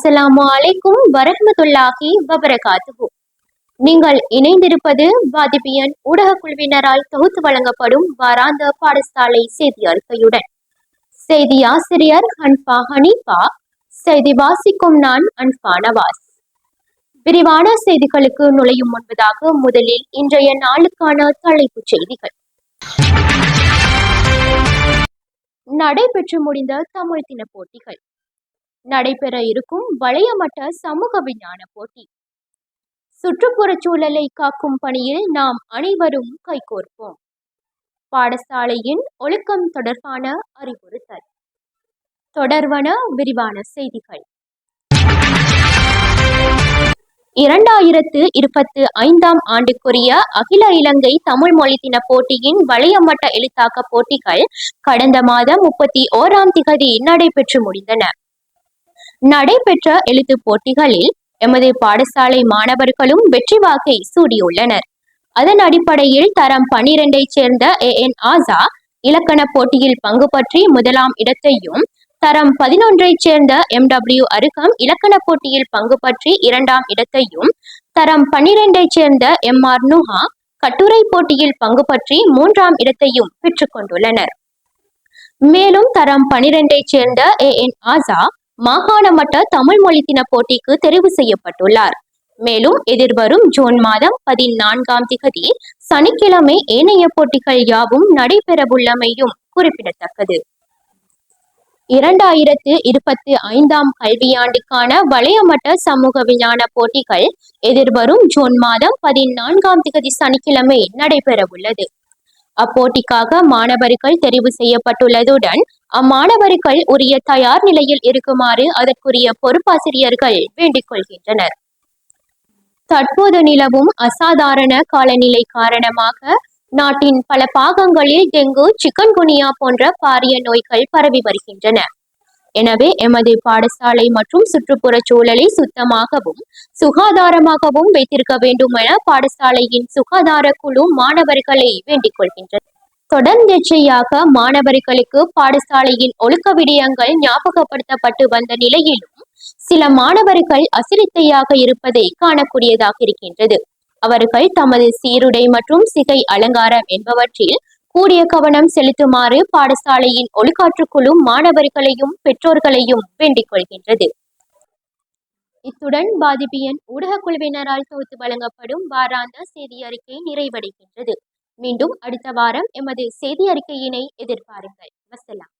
அஸ்ஸலாமு அலைக்கும் வரஹ்மத்துல்லாஹி வபரகாத்துஹு. நீங்கள் இணைந்திருப்பது வாதிபியன் ஊடக குழுவினரால் தொகுத்து வழங்கப்படும் வாராந்த பாடசாலை செய்தி அறிக்கையுடன். செய்தி ஆசிரியர் ஹன்ஃபா ஹனீஃபா. செய்தி வாசிக்கும் நான் அன்ஃபா நவாஸ். விரிவான செய்திகளுக்கு நுழையும் முன்பதாக முதலில் இன்றைய நாளுக்கான தலைப்புச் செய்திகள். நடைபெற்று முடிந்த தமிழ் தின போட்டிகள். நடைபெற இருக்கும் வளையமட்ட சமூக விஞ்ஞான போட்டி. சுற்றுப்புறச் சூழலை காக்கும் பணியில் நாம் அனைவரும் கைகோர்ப்போம். பாடசாலையின் ஒழுக்கம் தொடர்பான அறிவுறுத்தல். தொடர்வன விரிவான செய்திகள். 2025 ஆண்டுக்குரிய அகில இலங்கை தமிழ் மொழி தின போட்டியின் வளையமட்ட எழுத்தாக்க போட்டிகள் கடந்த மாதம் 31 நடைபெற்று முடிந்தன. நடைபெற்ற எழுத்து போட்டிகளில் எமது பாடசாலை மாணவர்களும் வெற்றி வாகை சூடியுள்ளனர். அதன் அடிப்படையில் தரம் 12 சேர்ந்த AN ஆசா இலக்கண போட்டியில் பங்கு பற்றி முதலாம் இடத்தையும், தரம் 11 சேர்ந்த MW அருகம் இலக்கண போட்டியில் பங்கு பற்றி 2ஆம் இடத்தையும், தரம் 12 சேர்ந்த MR நுஹா கட்டுரை போட்டியில் பங்கு பற்றி 3ஆம் இடத்தையும் பெற்றுக் கொண்டுள்ளனர். மேலும் தரம் 12 சேர்ந்த AN ஆசா மாகாண மட்ட தமிழ் மொழி தின போட்டிக்கு தெரிவு செய்யப்பட்டுள்ளார். மேலும் எதிர்வரும் ஜூன் மாதம் 14 சனிக்கிழமை ஏனைய போட்டிகள் யாவும் நடைபெறவுள்ளமையும் குறிப்பிடத்தக்கது. 2025 கல்வியாண்டுக்கான வளையமட்ட சமூக விஞ்ஞான போட்டிகள் எதிர்வரும் ஜூன் மாதம் 14 சனிக்கிழமை நடைபெறவுள்ளது. அப்போட்டிக்காக மாணவர்கள் தெரிவு செய்யப்பட்டுள்ளதுடன் அம்மாணவர்கள் உரிய தயார் நிலையில் இருக்குமாறு அதற்குரிய பொறுப்பாசிரியர்கள் வேண்டிக் கொள்கின்றனர். தற்போது நிலவும் அசாதாரண காலநிலை காரணமாக நாட்டின் பல பாகங்களில் டெங்கு, சிக்கன்குனியா போன்ற பாரிய நோய்கள் பரவி வருகின்றன. எனவே எமது பாடசாலை மற்றும் சுற்றுப்புற சூழலை சுத்தமாகவும் சுகாதாரமாகவும் வைத்திருக்க வேண்டும் என பாடசாலையின் சுகாதார குழு மாணவர்களை வேண்டிக் கொள்கின்றனர். தொடர்ந்தேர்ச்சியாக மாணவர்களுக்கு பாடசாலையின் ஒழுக்க விடயங்கள் ஞாபகப்படுத்தப்பட்டு வந்த நிலையிலும் சில மாணவர்கள் அசிரத்தையாக இருப்பதை காணக்கூடியதாக இருக்கின்றது. அவர்கள் தமது சீருடை மற்றும் சிகை அலங்காரம் என்பவற்றில் கூடிய கவனம் செலுத்துமாறு பாடசாலையின் ஒழுக்காற்றுக்குழு மாணவர்களையும் பெற்றோர்களையும் வேண்டிக் கொள்கின்றது. இத்துடன் வாதிபியன் ஊடக குழுவினரால் தொகுத்து வழங்கப்படும் வாராந்த செய்தி அறிக்கை நிறைவடைகின்றது. மீண்டும் அடுத்த வாரம் எமது செய்தி அறிக்கையினை எதிர்பாருங்கள். வசலாம்.